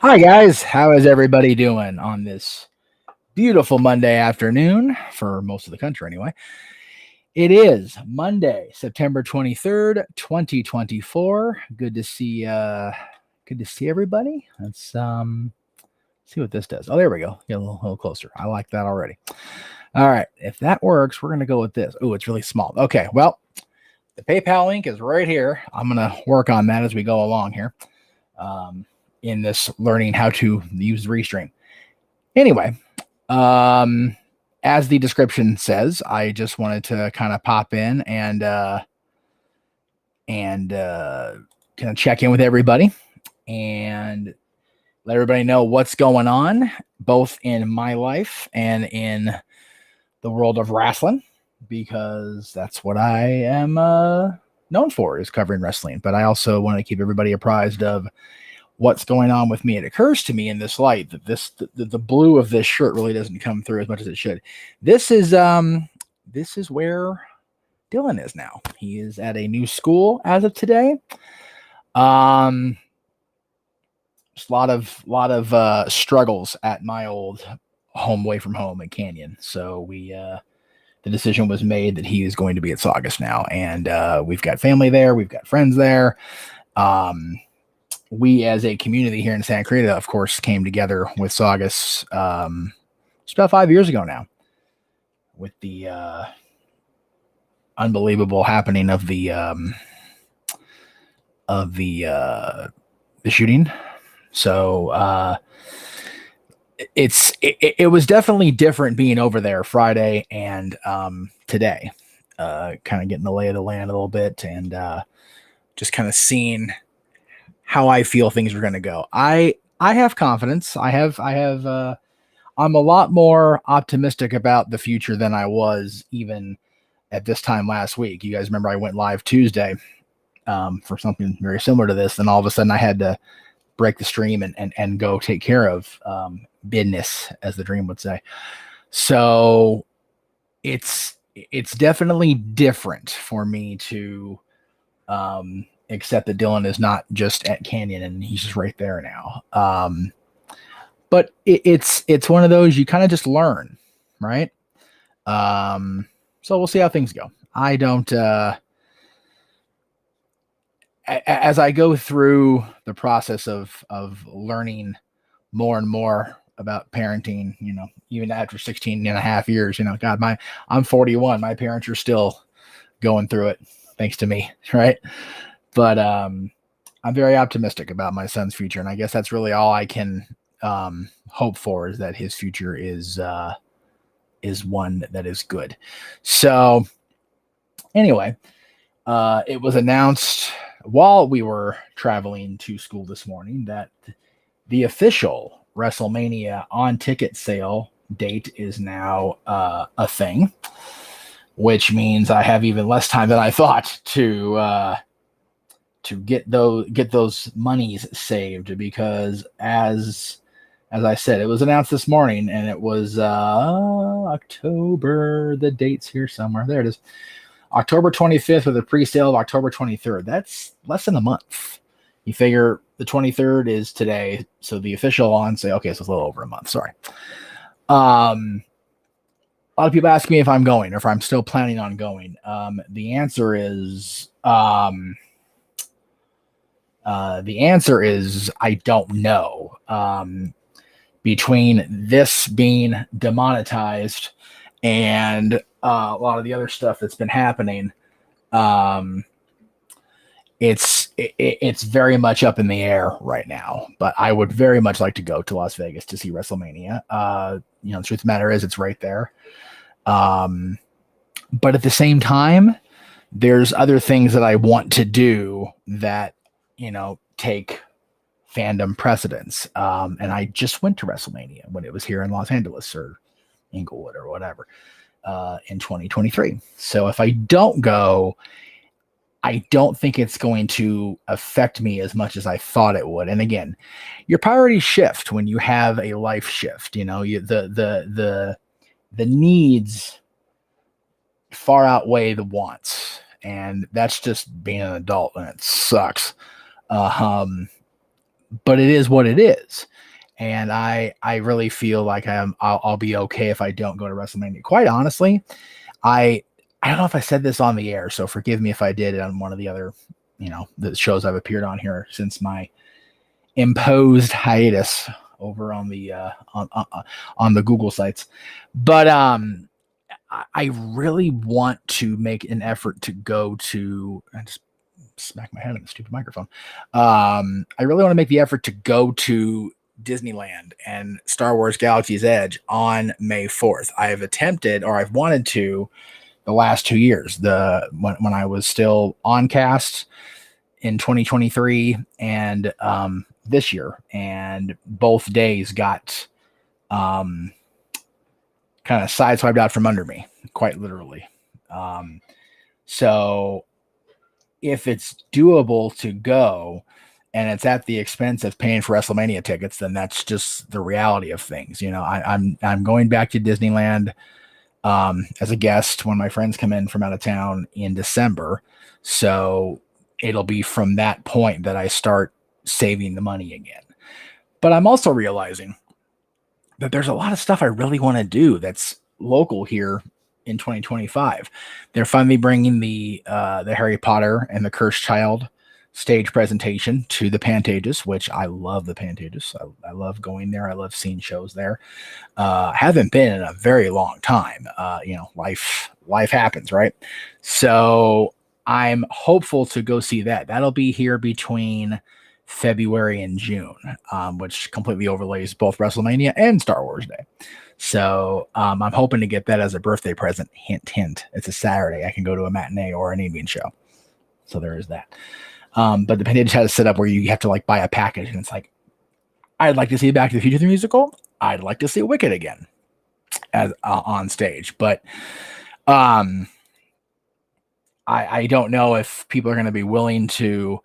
Hi, guys. How is everybody doing on this beautiful Monday afternoon for most of the country, anyway? It is Monday, September 23rd, 2024. Good to see everybody. Let's see what this does. Oh, there we go. Get a little closer. I like that already. All right. If that works, we're going to go with this. Oh, it's really small. Okay. Well, the PayPal link is right here. I'm going to work on that as we go along here in this learning how to use Restream. Anyway, as the description says, I just wanted to kind of pop in and kind of check in with everybody and let everybody know what's going on, both in my life and in the world of wrestling, because that's what I am known for, is covering wrestling. But I also want to keep everybody apprised of what's going on with me. It occurs to me in this light that the blue of this shirt really doesn't come through as much as it should. This is where Dylan is now. He is at a new school as of today. Just a lot of struggles at my old home away from home in Canyon. So the decision was made that he is going to be at Saugus now, and we've got family there, we've got friends there. We as a community here in Santa Cruz, of course, came together with Saugus it's about 5 years ago now, with the unbelievable happening of the shooting. So it was definitely different being over there Friday and today, kind of getting the lay of the land a little bit, and just kind of seeing how I feel things are going to go. I have confidence. I'm a lot more optimistic about the future than I was even at this time last week. You guys remember I went live Tuesday for something very similar to this. Then all of a sudden I had to break the stream and go take care of business, as the dream would say. So it's definitely different for me to except that Dylan is not just at Canyon and he's just right there now. But it's one of those you kind of just learn, right? So we'll see how things go. I don't, as I go through the process of learning more and more about parenting, even after 16 and a half years, God, I'm 41. My parents are still going through it thanks to me. Right. But I'm very optimistic about my son's future, and I guess that's really all I can hope for, is that his future is one that is good. So anyway, it was announced while we were traveling to school this morning that the official WrestleMania on ticket sale date is now a thing, which means I have even less time than I thought to get those monies saved, because as I said, it was announced this morning, and it was October. The date's here somewhere. There it is. October 25th with a pre-sale of October 23rd. That's less than a month. You figure the 23rd is today, so the official on sale. Okay, so it's a little over a month. Sorry. A lot of people ask me if I'm going or if I'm still planning on going. The answer is I don't know. Between this being demonetized and a lot of the other stuff that's been happening, it's very much up in the air right now. But I would very much like to go to Las Vegas to see WrestleMania. The truth of the matter is, it's right there. But at the same time, there's other things that I want to do that, take fandom precedence. And I just went to WrestleMania when it was here in Los Angeles or Inglewood or whatever in 2023. So if I don't go, I don't think it's going to affect me as much as I thought it would. And again, your priorities shift when you have a life shift. The needs far outweigh the wants, and that's just being an adult, and it sucks. but it is what it is. And I really feel like I'll be okay if I don't go to WrestleMania. Quite honestly, I don't know if I said this on the air, so forgive me if I did it on one of the other, the shows I've appeared on here since my imposed hiatus over on the on the Google sites. But I really want to make an effort to go to. I just smack my head on the stupid microphone. I really want to make the effort to go to Disneyland and Star Wars Galaxy's Edge on May 4th. I've attempted, or I've wanted to, the last 2 years. When I was still on cast in 2023 and this year, and both days got kind of sideswiped out from under me, quite literally. So if it's doable to go and it's at the expense of paying for WrestleMania tickets, then that's just the reality of things. I'm going back to Disneyland as a guest when my friends come in from out of town in December. So it'll be from that point that I start saving the money again. But I'm also realizing that there's a lot of stuff I really want to do that's local here in 2025. They're finally bringing the Harry Potter and the Cursed Child stage presentation to the Pantages, which I love the Pantages. I love going there. I love seeing shows there. Haven't been in a very long time. Life happens, right? So I'm hopeful to go see that. That'll be here between February and June, which completely overlays both WrestleMania and Star Wars Day. So I'm hoping to get that as a birthday present. Hint, hint. It's a Saturday. I can go to a matinee or an evening show. So there is that. But the Pantages has a setup where you have to like buy a package, and it's like, I'd like to see Back to the Future the musical. I'd like to see Wicked again as on stage, but I don't know if people are going to be willing to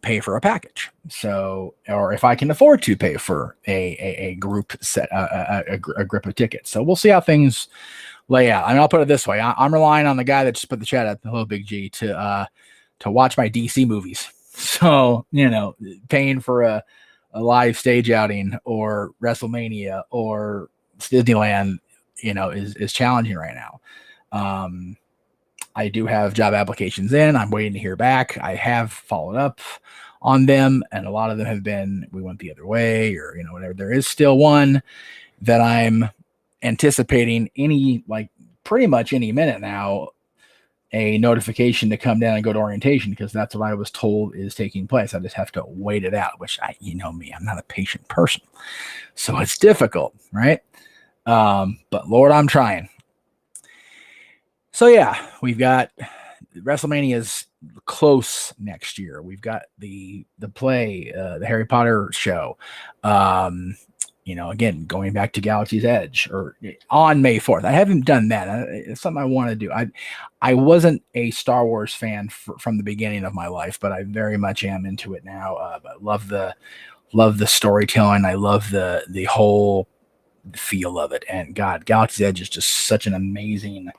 pay for a package. So, or if I can afford to pay for a group set, a grip of tickets. So we'll see how things lay out. I mean, I'll put it this way: I'm relying on the guy that just put the chat up, hello Big G, to watch my DC movies. So paying for a live stage outing or WrestleMania or Disneyland, is challenging right now. I do have job applications in. I'm waiting to hear back. I have followed up on them, and a lot of them have been, we went the other way, or, whatever. There is still one that I'm anticipating pretty much any minute now, a notification to come down and go to orientation, because that's what I was told is taking place. I just have to wait it out, which me, I'm not a patient person. So it's difficult, right? But Lord, I'm trying. So yeah, we've got WrestleMania's close next year. We've got the play, the Harry Potter show. Again, going back to Galaxy's Edge or on May 4th. I haven't done that. It's something I want to do. I wasn't a Star Wars fan from the beginning of my life, but I very much am into it now. I love the storytelling. I love the whole feel of it. And God, Galaxy's Edge is just such an amazing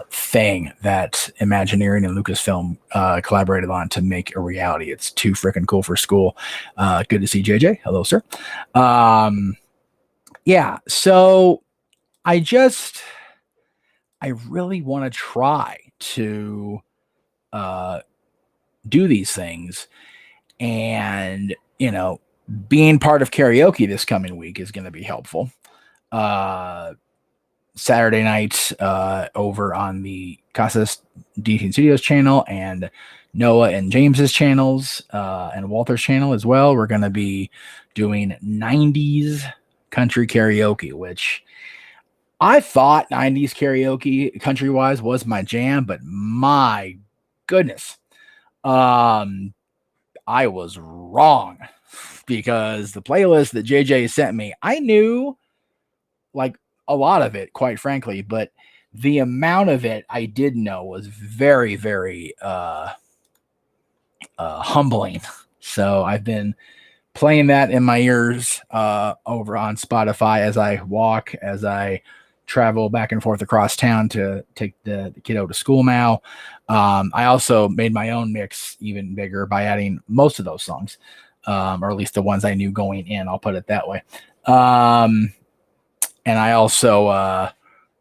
thing that Imagineering and Lucasfilm collaborated on to make a reality. It's too freaking cool for school. Good to see JJ. Hello, sir. Yeah, so I really want to try to do these things, and being part of karaoke this coming week is going to be helpful. Saturday night over on the Casas D18 Studios channel and Noah and James's channels and Walter's channel as well. We're going to be doing 90s country karaoke, which I thought 90s karaoke country-wise was my jam, but my goodness, I was wrong, because the playlist that JJ sent me, I knew like a lot of it, quite frankly, but the amount of it I did know was very, very humbling. So I've been playing that in my ears over on Spotify as I walk, as I travel back and forth across town to take the kiddo to school now. I also made my own mix even bigger by adding most of those songs. or at least the ones I knew going in. I'll put it that way. And I also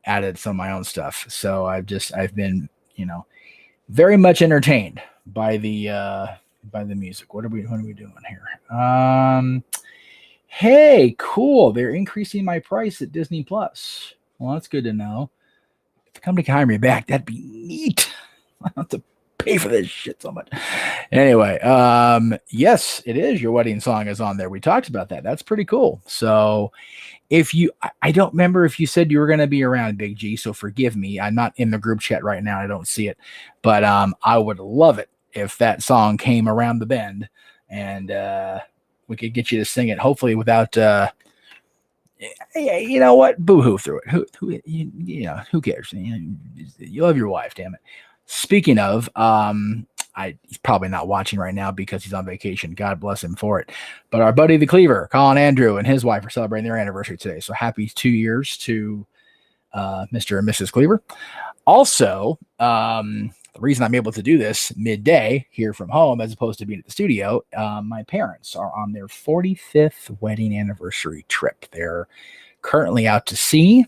added some of my own stuff. So I've been, very much entertained by the music. What are we doing here? Hey, cool. They're increasing my price at Disney Plus. Well, that's good to know. If the company can hire me back, that'd be neat. I don't have to pay for this shit so much. Anyway, yes, it is. Your wedding song is on there. We talked about that. That's pretty cool. So I don't remember if you said you were going to be around, Big G, so forgive me. I'm not in the group chat right now. I don't see it, but I would love it if that song came around the bend and we could get you to sing it, hopefully without, you know what? Boo-hoo through it. Who cares? You love your wife, damn it. Speaking of, he's probably not watching right now because he's on vacation. God bless him for it. But our buddy the Cleaver, Colin Andrew, and his wife are celebrating their anniversary today. So happy 2 years to Mr. and Mrs. Cleaver. Also, the reason I'm able to do this midday here from home as opposed to being at the studio, my parents are on their 45th wedding anniversary trip. They're currently out to sea,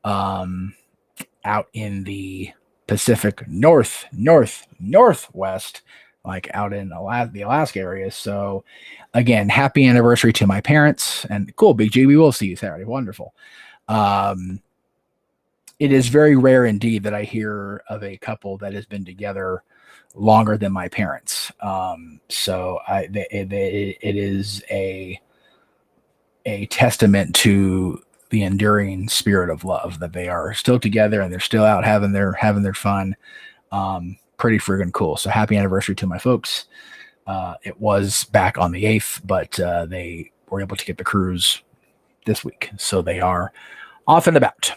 out in the Pacific Northwest, like out in the Alaska area. So again, happy anniversary to my parents, and cool, Big G, we will see you Saturday. Wonderful. It is very rare indeed that I hear of a couple that has been together longer than my parents. So it is a testament to the enduring spirit of love that they are still together and they're still out having their fun. Pretty friggin' cool. So happy anniversary to my folks. It was back on the 8th, but they were able to get the cruise this week. So they are off and about.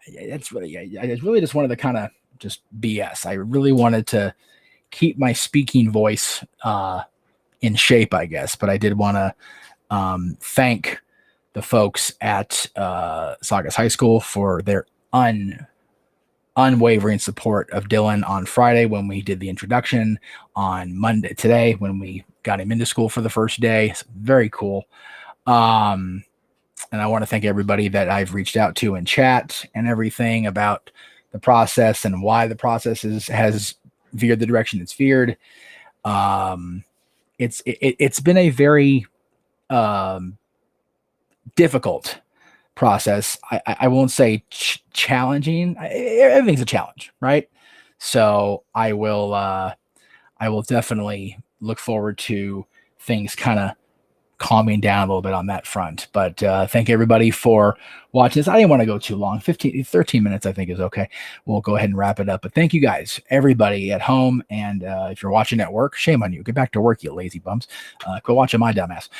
It's really just wanted to kind of just BS. I really wanted to keep my speaking voice in shape, I guess, but I did want to thank the folks at Saugus High School for their unwavering support of Dylan on Friday when we did the introduction, on Monday today when we got him into school for the first day. It's very cool. And I want to thank everybody that I've reached out to in chat and everything about the process and why the process has veered the direction it's veered. It's been a very difficult process. I won't say challenging. Everything's a challenge, right? So I will definitely look forward to things kind of calming down a little bit on that front. But thank everybody for watching this. I didn't want to go too long. 13 minutes I think is okay. We'll go ahead and wrap it up. But thank you guys, everybody at home. And if you're watching at work, shame on you. Get back to work, you lazy bums. Quit watching my dumbass.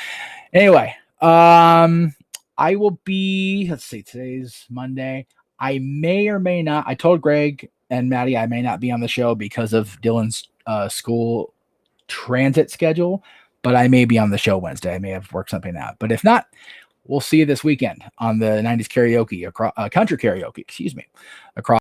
Anyway, I will be, let's see, today's Monday. I may or may not, I told Greg and Maddie I may not be on the show because of Dylan's school transit schedule, but I may be on the show Wednesday. I may have worked something out. But if not, we'll see you this weekend on the 90s karaoke, country karaoke, across